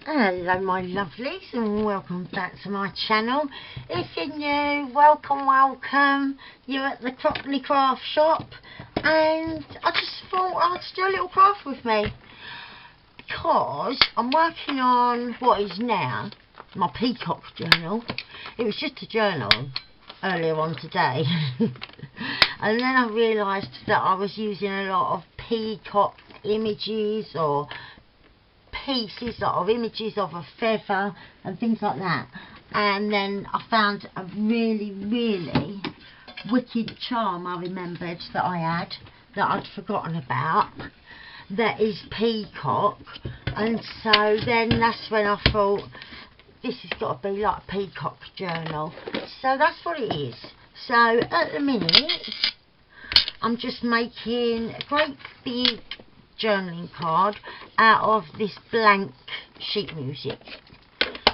Hello my lovelies, and welcome back to my channel. If you're new, welcome. You're at the Cockney Craft shop, and I just thought I'd do a little craft with me, because I'm working on what is now my peacock journal. It was just a journal earlier on today and then I realised that I was using a lot of peacock images or pieces of images of a feather and things like that, and then I found a really wicked charm I remembered that I had that I'd forgotten about, that is peacock. And so then that's when I thought, this has got to be like a peacock journal. So that's what it is. So at the minute I'm just making a great big journaling card out of this blank sheet music.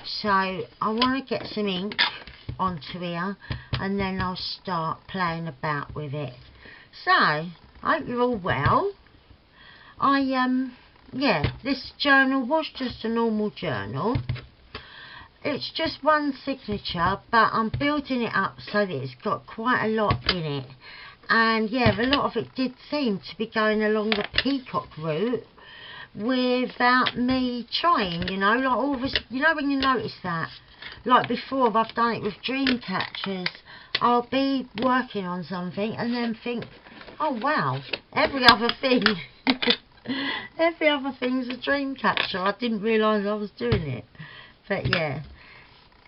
So I want to get some ink onto here, and then I'll start playing about with it. So I hope you're all well. Yeah, this journal was just a normal journal. It's just one signature, but I'm building it up so that it's got quite a lot in it. And yeah, a lot of it did seem to be going along the peacock route without me trying, you know, like all of us, you know, when you notice that, like before I've done it with dream catchers, I'll be working on something and then think, oh wow, every other thing every other thing's a dream catcher. I didn't realise I was doing it. But yeah,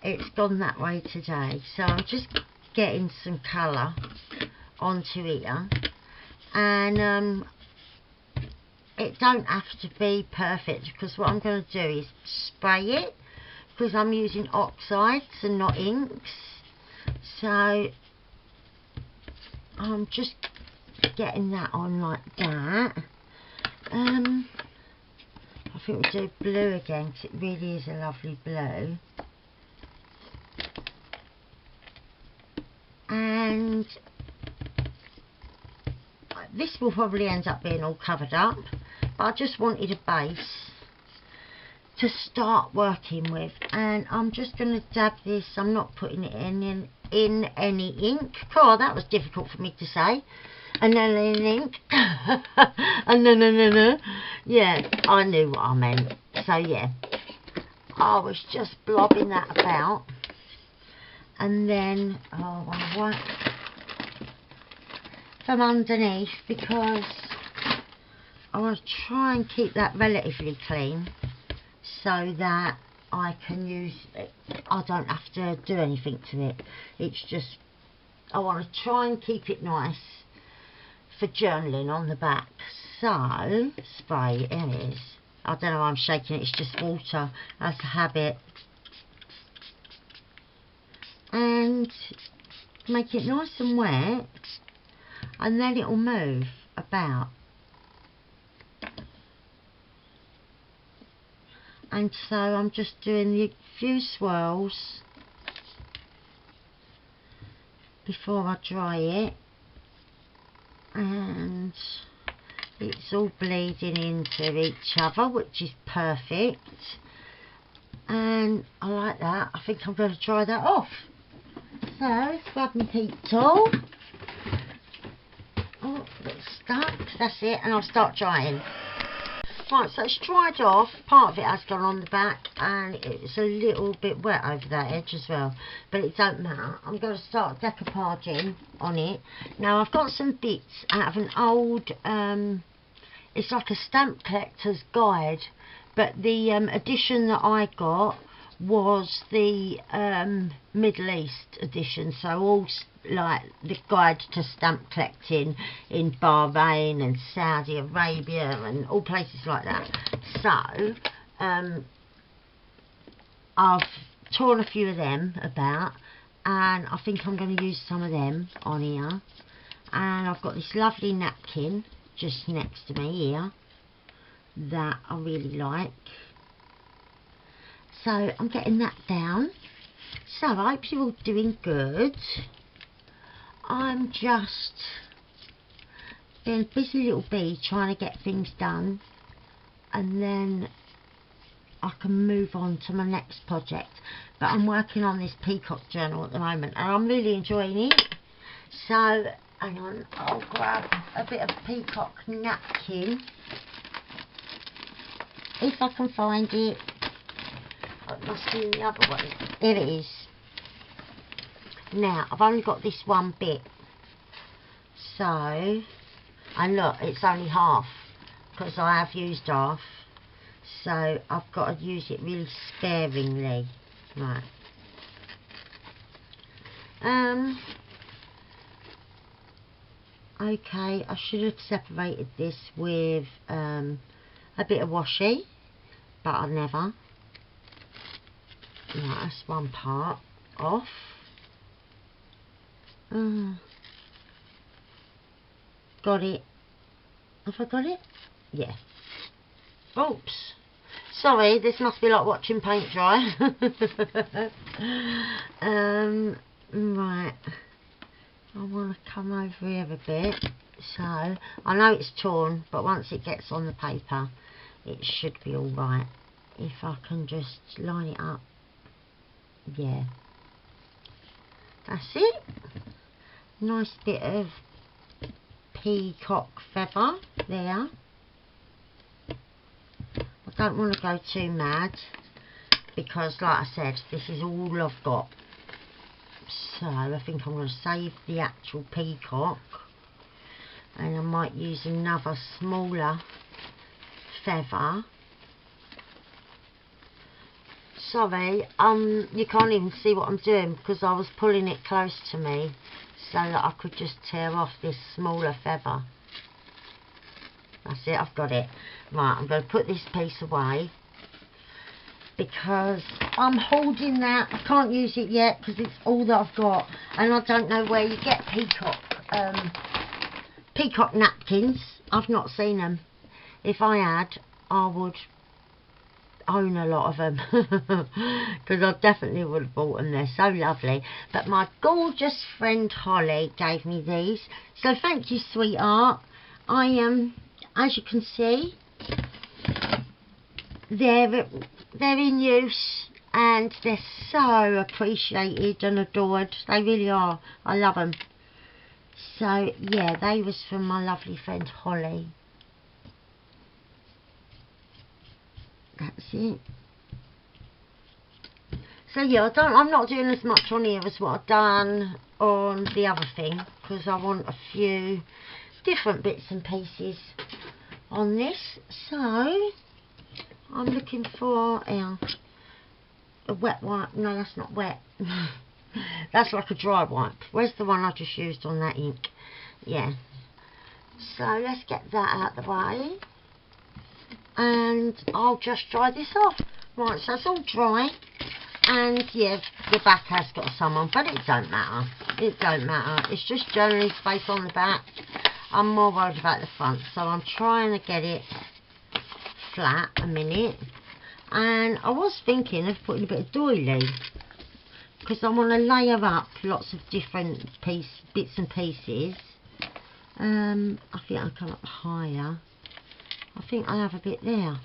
it's gone that way today. So I'm just getting some colour onto here, and it don't have to be perfect, because what I'm going to do is spray it, because I'm using oxides and not inks. So I'm just getting that on like that. I think we'll do blue again, because it really is a lovely blue. And this will probably end up being all covered up, but I just wanted a base to start working with, and I'm just going to dab this. I'm not putting it in any ink. God, that was difficult for me to say. And then in ink. And no. Yeah, I knew what I meant. So yeah, I was just blobbing that about, and then I want from underneath, because I want to try and keep that relatively clean so that I can use it. I don't have to do anything to it. It's just, I want to try and keep it nice for journaling on the back. So spray, there it is. I don't know why I'm shaking it, it's just water, that's a habit. And make it nice and wet, and then it will move about. And so I'm just doing the few swirls before I dry it, and it's all bleeding into each other, which is perfect. And I like that. I think I'm going to dry that off. So let's grab my heat tool. Oh, it's stuck. That's it, and I'll start drying. Right, so it's dried off. Part of it has gone on the back, and it's a little bit wet over that edge as well, but it don't matter. I'm going to start decoupaging on it. Now I've got some bits out of an old, it's like a stamp collector's guide, but the edition that I got was the Middle East edition, so all like the guide to stamp collecting in Bahrain and Saudi Arabia and all places like that. So I've torn a few of them about, and I think I'm going to use some of them on here. And I've got this lovely napkin just next to me here that I really like. So I'm getting that down. So I hope you're all doing good. I'm just being a busy little bee trying to get things done, and then I can move on to my next project. But I'm working on this peacock journal at the moment, and I'm really enjoying it. So hang on, I'll grab a bit of peacock napkin if I can find it. It must be in the other one. Here it is. Now I've only got this one bit, so, and look, it's only half because I have used half, so I've got to use it really sparingly. Right. Okay, I should have separated this with a bit of washi, but I never. Right, that's one part off. Got it. Have I got it? Yeah. Oops. Sorry, this must be like watching paint dry. Right. I want to come over here a bit. So, I know it's torn, but once it gets on the paper, it should be alright. If I can just line it up. Yeah. That's it. Nice bit of peacock feather there. I don't want to go too mad because, like I said, this is all I've got. So I think I'm going to save the actual peacock, and I might use another smaller feather. Sorry, you can't even see what I'm doing because I was pulling it close to me so that I could just tear off this smaller feather. That's it, I've got it. Right, I'm going to put this piece away because I'm holding that. I can't use it yet because it's all that I've got, and I don't know where you get peacock napkins. I've not seen them. If I had, I would own a lot of them because I definitely would have bought them. They're so lovely. But my gorgeous friend Holly gave me these, so thank you, sweetheart. I am, as you can see, they're in use and they're so appreciated and adored. They really are. I love them. So yeah, they was from my lovely friend Holly. That's it. So yeah, I'm not doing as much on here as what I've done on the other thing because I want a few different bits and pieces on this. So I'm looking for a wet wipe. No, that's not wet. That's like a dry wipe. Where's the one I just used on that ink? Yeah. So let's get that out of the way. And I'll just dry this off. Right, so it's all dry. And yeah, the back has got some on, but it don't matter. It don't matter. It's just generally space on the back. I'm more worried about the front, so I'm trying to get it flat a minute. And I was thinking of putting a bit of doily because I want to layer up lots of different bits and pieces. I think I'll come up higher. I think I'll have a bit there.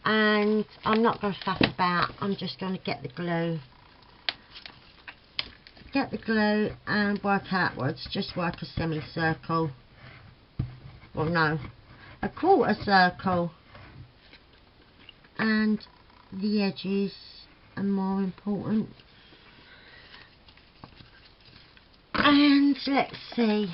And I'm not going to faff about. I'm just going to get the glue. Get the glue and work outwards. Just work a semicircle. Well, no, a quarter circle. And the edges are more important. And let's see.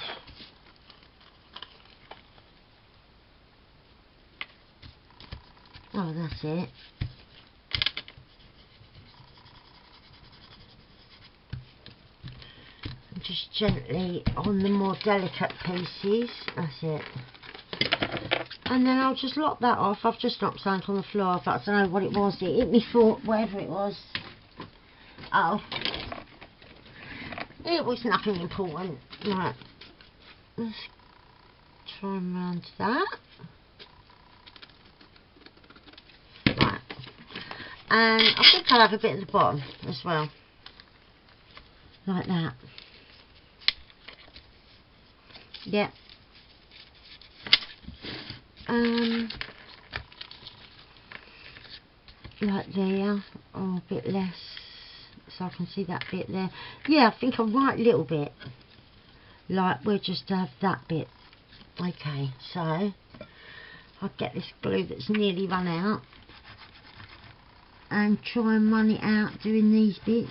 Oh, that's it. Just gently on the more delicate pieces. That's it. And then I'll just lock that off. I've just knocked something on the floor, but I don't know what it was. It hit me foot, whatever it was. Oh. It was nothing important. Right. Let's try and round that. Right. And I think I'll have a bit at the bottom as well. Like that. Yep. like there, or a bit less, so I can see that bit there. Yeah, I think I'm right a little bit. Like, we'll just have that bit. Okay, so I'll get this glue that's nearly run out and try and run it out doing these bits.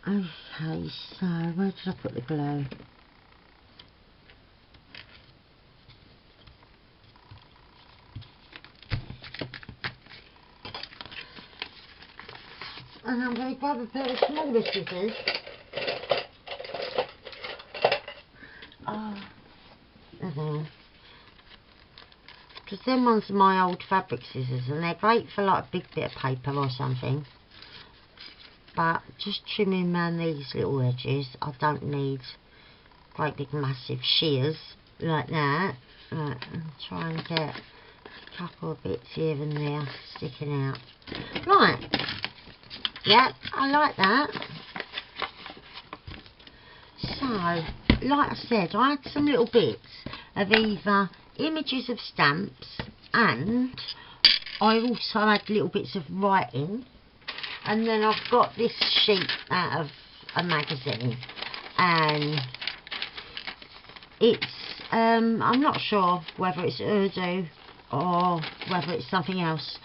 Okay, so where did I put the glue? And I'm going to grab a pair of smaller scissors. Because them ones are my old fabric scissors and they're great for like a big bit of paper or something. But just trimming around these little edges, I don't need great big massive shears like that. Right, and try and get a couple of bits here and there sticking out. Right, yeah, I like that. So, like I said, I had some little bits of either images of stamps, and I also had little bits of writing. And then I've got this sheet out of a magazine, and it's, I'm not sure whether it's Urdu or whether it's something else,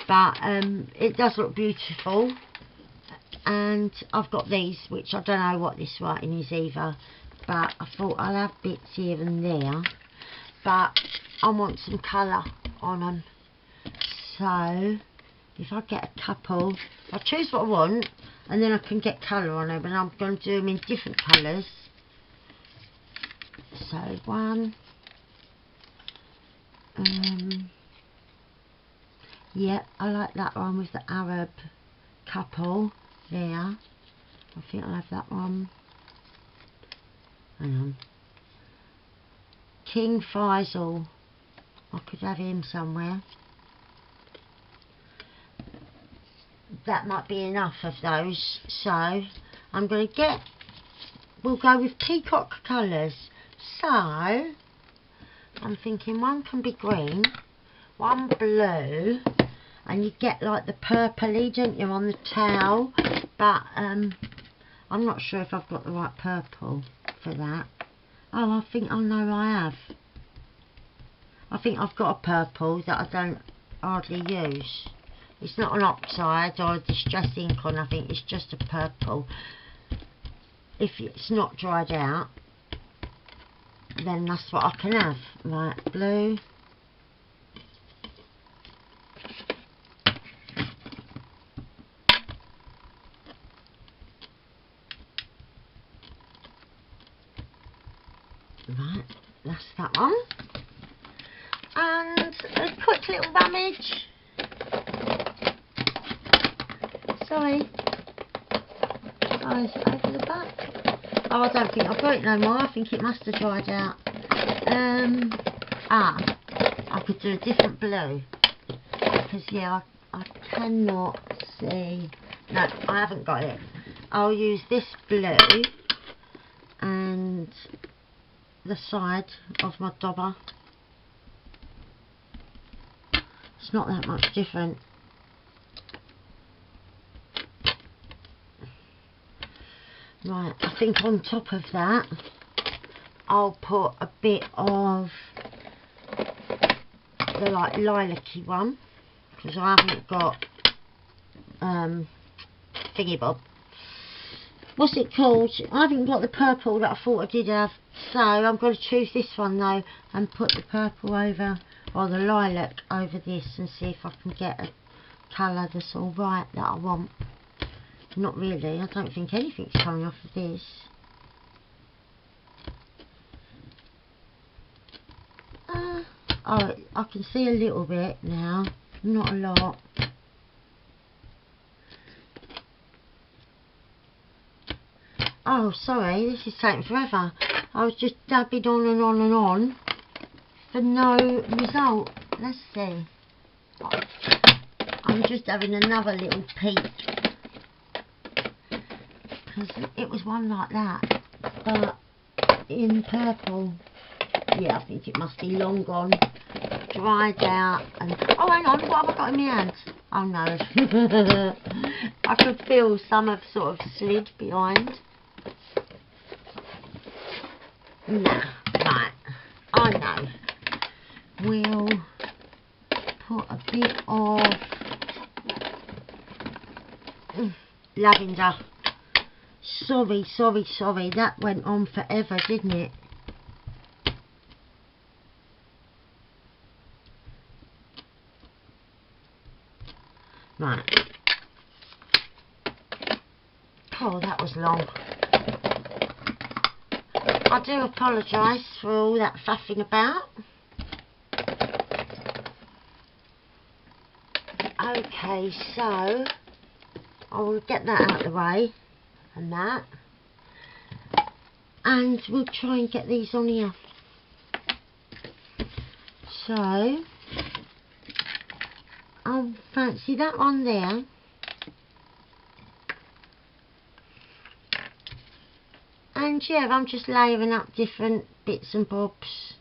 but it does look beautiful. And I've got these, which I don't know what this writing is either, but I thought I'll have bits here and there, but I want some colour on them. So if I get a couple, I'll choose what I want and then I can get colour on them, and I'm going to do them in different colours. So one, yeah, I like that one with the Arab couple there. I think I'll have that one. Hang on. King Faisal, I could have him somewhere. That might be enough of those, so I'm going to get, we'll go with peacock colours. So I'm thinking one can be green, one blue, and you get like the purpley, don't you, on the towel, but I'm not sure if I've got the right purple for that. Oh, I think, oh no, I have. I think I've got a purple that I don't hardly use. It's not an oxide or a distress ink or nothing, it's just a purple. If it's not dried out, then that's what I can have. Right, blue. Right, that's that one. And a quick little rummage. Sorry. Oh, is it over the back? Oh, I don't think I've got it no more. I think it must have dried out. I could do a different blue. Because, yeah, I cannot see. No, I haven't got it. I'll use this blue and the side of my dobber. It's not that much different. Right, I think on top of that I'll put a bit of the like lilac-y one, because I haven't got thingy bob. What's it called? I haven't got the purple that I thought I did have, so I'm going to choose this one though and put the purple over, or the lilac over this, and see if I can get a colour that's alright that I want. Not really, I don't think anything's coming off of this. Oh, I can see a little bit now, not a lot. Oh, sorry, this is taking forever. I was just dabbing on and on and on for no result. Let's see. I'm just having another little peek, because it was one like that, but in purple. yeah, I think it must be long gone, dried out. And oh, hang on, what have I got in my hands? Oh no. I could feel some have sort of slid behind. Nah, right, I know. We'll put a bit of lavender. Sorry, that went on forever, didn't it? Right. Oh, that was long. I do apologise for all that faffing about. Okay, so I will get that out of the way, and that, and we'll try and get these on here. So I'll fancy that one there. And yeah, I'm just layering up different bits and bobs,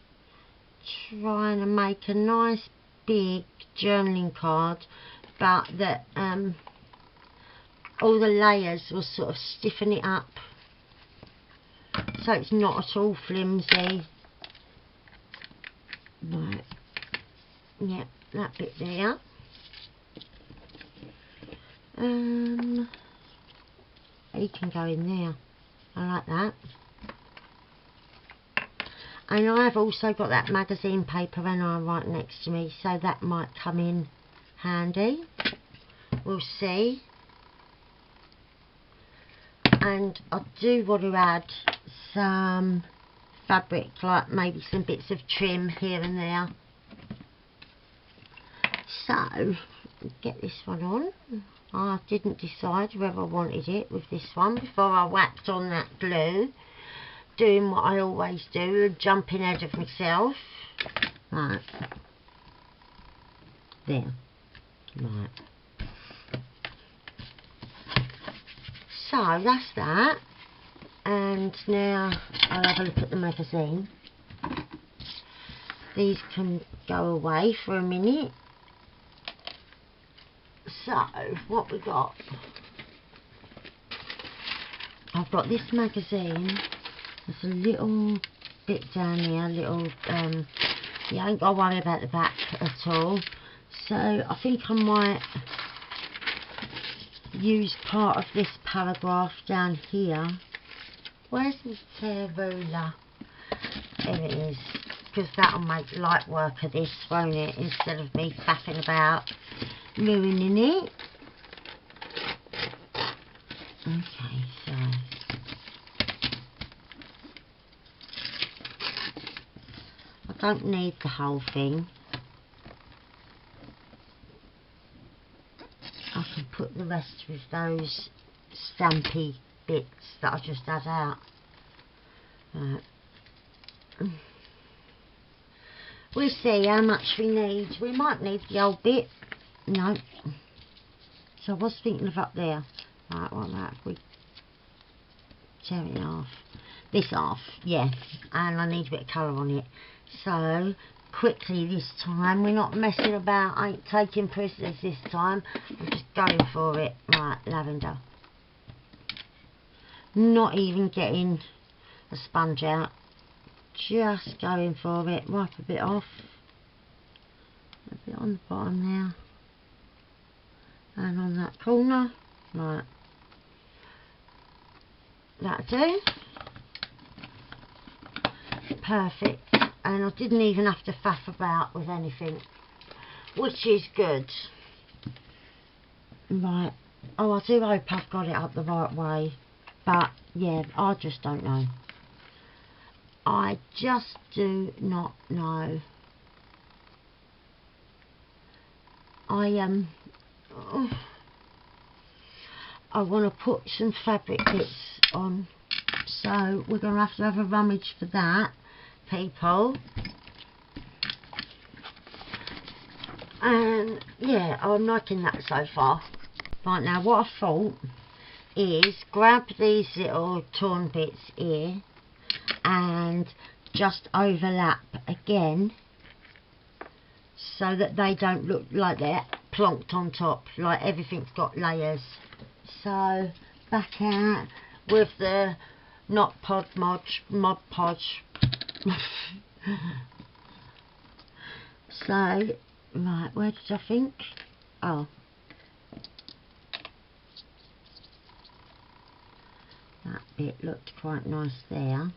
trying to make a nice big journaling card, but that all the layers will sort of stiffen it up, so it's not at all flimsy. Right, yeah, that bit there. He can go in there. I like that. And I've also got that magazine paper right next to me, so that might come in handy. We'll see. And I do want to add some fabric, like maybe some bits of trim here and there. So, get this one on. I didn't decide whether I wanted it with this one before I whacked on that glue, doing what I always do and jumping ahead of myself. Right, there, right. So that's that, and now I'll have a look at the magazine. These can go away for a minute. So, what we got? I've got this magazine. There's a little bit down here, you ain't got to worry about the back at all. So, I think I might use part of this paragraph down here. Where's the tear ruler? There it is. Because that'll make light work of this, won't it? Instead of me faffing about ruining it. Okay, so I don't need the whole thing. I can put the rest with those stampy bits that I just had out. We'll see how much we need. We might need the old bit. No. So I was thinking of up there. Right, what about if we tear it off? This off, yeah. And I need a bit of colour on it. So, quickly this time. We're not messing about. I ain't taking prisoners this time. I'm just going for it. Right, lavender. Not even getting a sponge out. Just going for it. Wipe a bit off. A bit on the bottom there. And on that corner. Right. That'll do. Perfect. And I didn't even have to faff about with anything, which is good. Right. Oh, I do hope I've got it up the right way. But, yeah, I just don't know. I just do not know. I want to put some fabric bits on, so we're going to have a rummage for that, people. And yeah, I'm liking that so far. Right, now what I thought is grab these little torn bits here and just overlap again so that they don't look like they're plonked on top, like everything's got layers. So back out with the Mod Podge. So, right, where did I think? Oh. That bit looked quite nice there.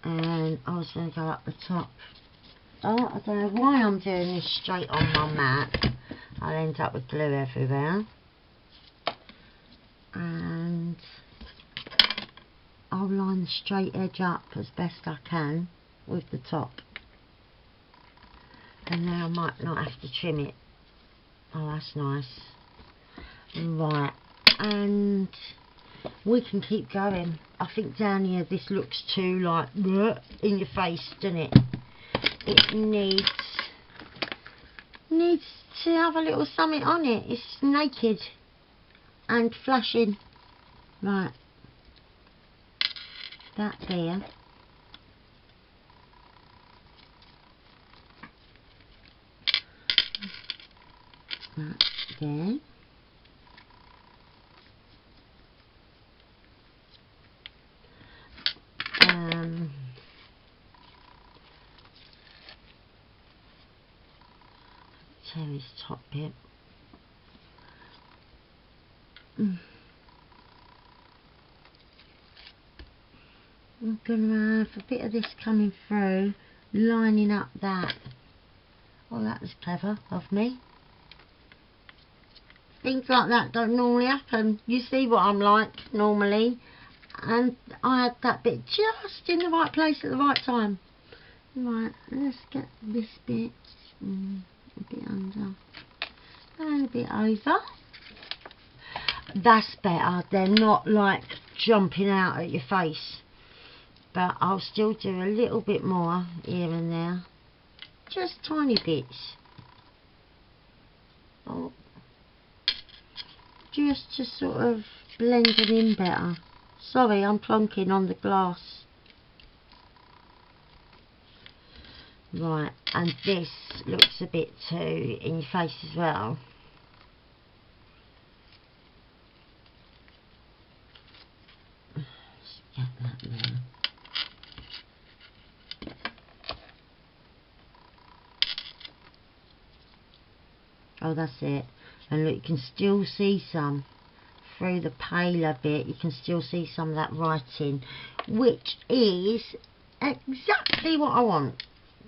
And I was going to go up the top. Oh, I don't know why I'm doing this straight on my mat. I'll end up with glue everywhere. And I'll line the straight edge up as best I can with the top. And now I might not have to trim it. Oh, that's nice. Right, and we can keep going. I think down here this looks too like in your face, doesn't it? It needs to have a little something on it. It's naked and flashing. Right, that there. That there. Tear his top bit. I'm gonna have a bit of this coming through, lining up that. Well, that was clever of me. Things like that don't normally happen. You see what I'm like normally, and I had that bit just in the right place at the right time. Right, let's get this bit a bit under and a bit over. That's better. They're not like jumping out at your face, but I'll still do a little bit more here and there, just tiny bits. Oh, just to sort of blend it in better. Sorry, I'm plonking on the glass. Right, and this looks a bit too in your face as well. Just get that there. Oh, that's it. And look, you can still see some through the paler bit. You can still see some of that writing, which is exactly what I want,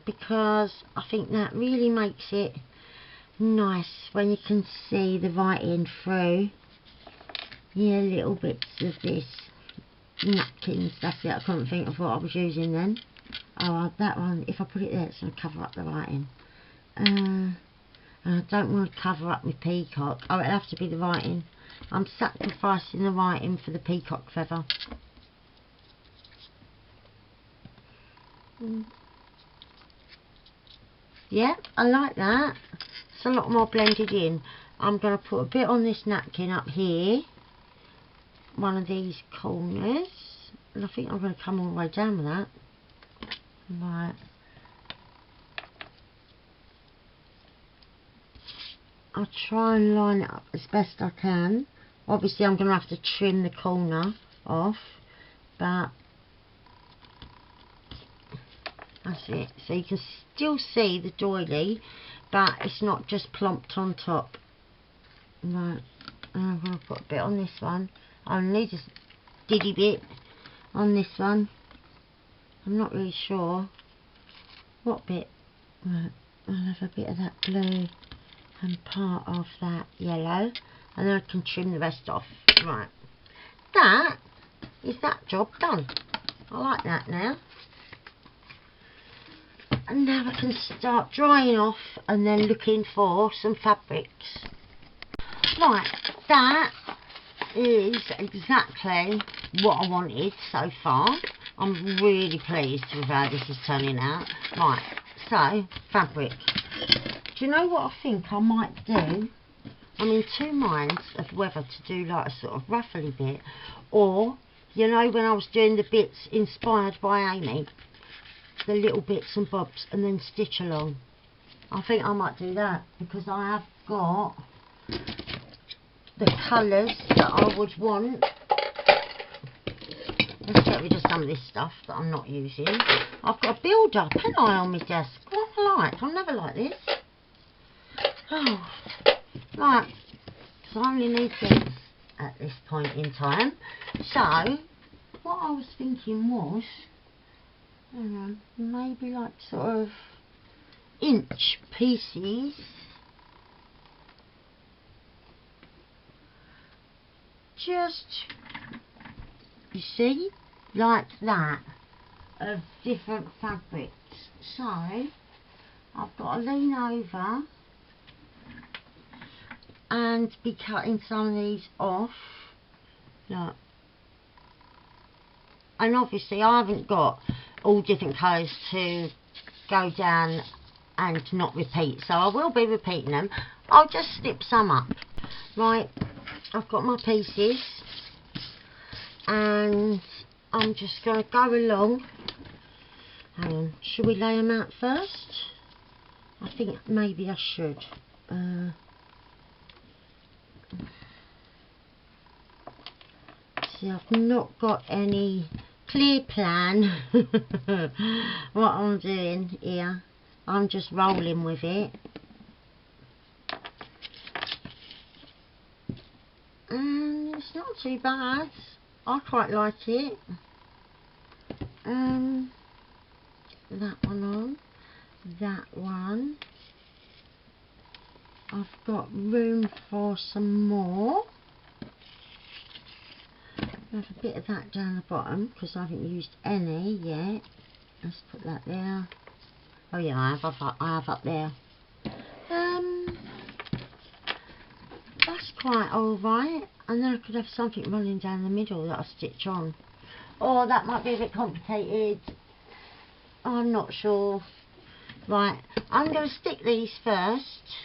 because I think that really makes it nice when you can see the writing through. Yeah, little bits of this napkins. That's it. I couldn't think of what I was using then. Oh, that one, if I put it there, it's going to cover up the writing. And I don't want to cover up my peacock. Oh, it'll have to be the writing. I'm sacrificing the writing for the peacock feather. Yeah, I like that. It's a lot more blended in. I'm going to put a bit on this napkin up here, one of these corners, and I think I'm going to come all the way down with that. Right. I'll try and line it up as best I can. Obviously I'm going to have to trim the corner off, but that's it. So you can still see the doily, but it's not just plonked on top. Right, and I'm going to put a bit on this one. I'll need a diddy bit on this one. I'm not really sure what bit. Right, I'll have a bit of that blue and part of that yellow, and then I can trim the rest off. Right, that is that job done. I like that now. And now I can start drying off and then looking for some fabrics. Right, that is exactly what I wanted so far. I'm really pleased with how this is turning out. Right, so fabric. Do you know what I think I might do? I'm in two minds of whether to do like a sort of ruffly bit or You know, when I was doing the bits inspired by Amy, the little bits and bobs, and then stitch along. I think I might do that, because I have got the colours that I would want. Let's get rid of some of this stuff that I'm not using. I've got a build-up, haven't I, on my desk? What am I like? I'm never like this. Oh, right. So I only need this at this point in time. So, what I was thinking was, maybe like sort of inch pieces. Just, you see, like that, of different fabrics. So, I've got to lean over and be cutting some of these off. Look. And obviously I haven't got all different colours to go down and not repeat, so I will be repeating them. I'll just snip some up. Right, I've got my pieces and I'm just going to go along. Hang on, should we lay them out first? I think maybe I should. See, I've not got any clear plan what I'm doing here. I'm just rolling with it. And it's not too bad. I quite like it. That one on. That one. I've got room for some more. Have a bit of that down the bottom because I haven't used any yet. Let's put that there. Oh yeah, I have up there. That's quite alright. And then I could have something running down the middle that I stitch on. Or that might be a bit complicated. I'm not sure. Right, I'm going to stick these first.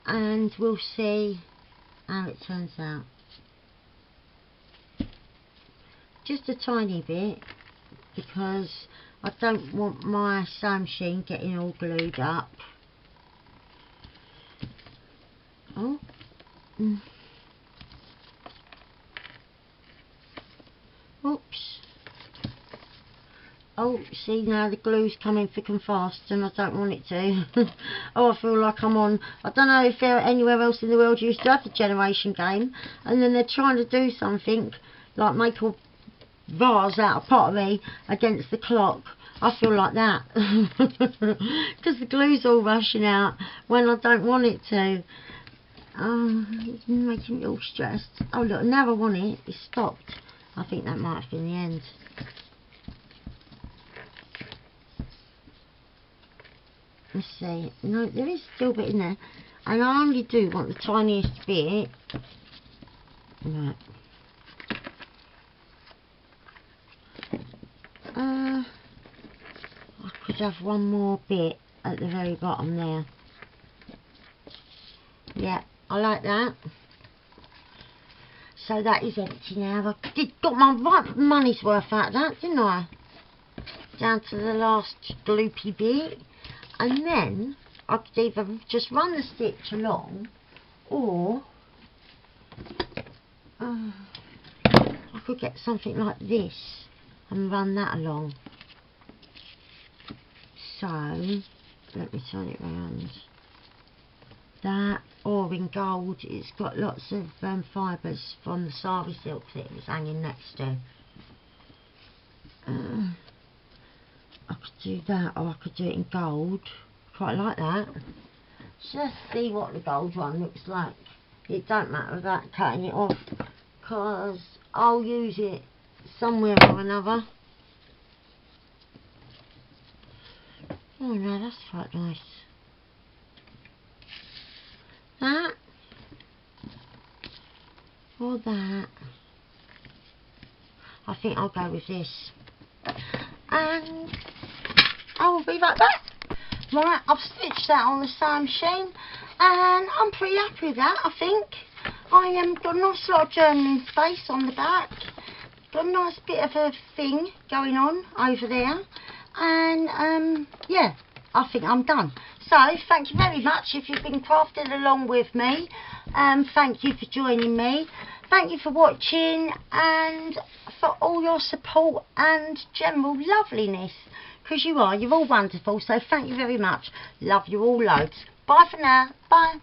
And we'll see how it turns out. Just a tiny bit, because I don't want my sewing machine getting all glued up. Oh. Oops. Oh, see, now the glue's coming thick and fast and I don't want it to. Oh, I feel like I'm on, I don't know if anywhere else in the world used to have the generation game, and then they're trying to do something like make a vase out of pottery against the clock. I feel like that. Because the glue's all rushing out when I don't want it to. Oh, it's making me all stressed. Oh look, now I want it. It's stopped. I think that might have been the end. Let's see. No, there is still a bit in there. And I only do want the tiniest bit. Right. I could have one more bit at the very bottom there. Yeah, I like that. So that is empty now. I got my right money's worth out of that, didn't I? Down to the last gloopy bit. And then I could either just run the stitch along, or I could get something like this and run that along. So let me turn it round. That, or in gold, it's got lots of fibres from the sari silk that it was hanging next to. I could do that, or I could do it in gold. Quite like that. Just see what the gold one looks like. It don't matter about cutting it off, because I'll use it somewhere or another. Oh no, that's quite nice. That, or that. I think I'll go with this. And I'll be right back. Right, I've stitched that on the sewing machine and I'm pretty happy with that, I think. I got a nice lot of journaling space on the back. Got a nice bit of a thing going on over there. And yeah, I think I'm done. So thank you very much if you've been crafting along with me. Thank you for joining me. Thank you for watching and for all your support and general loveliness. Because you're all wonderful. So thank you very much. Love you all loads. Bye for now. Bye.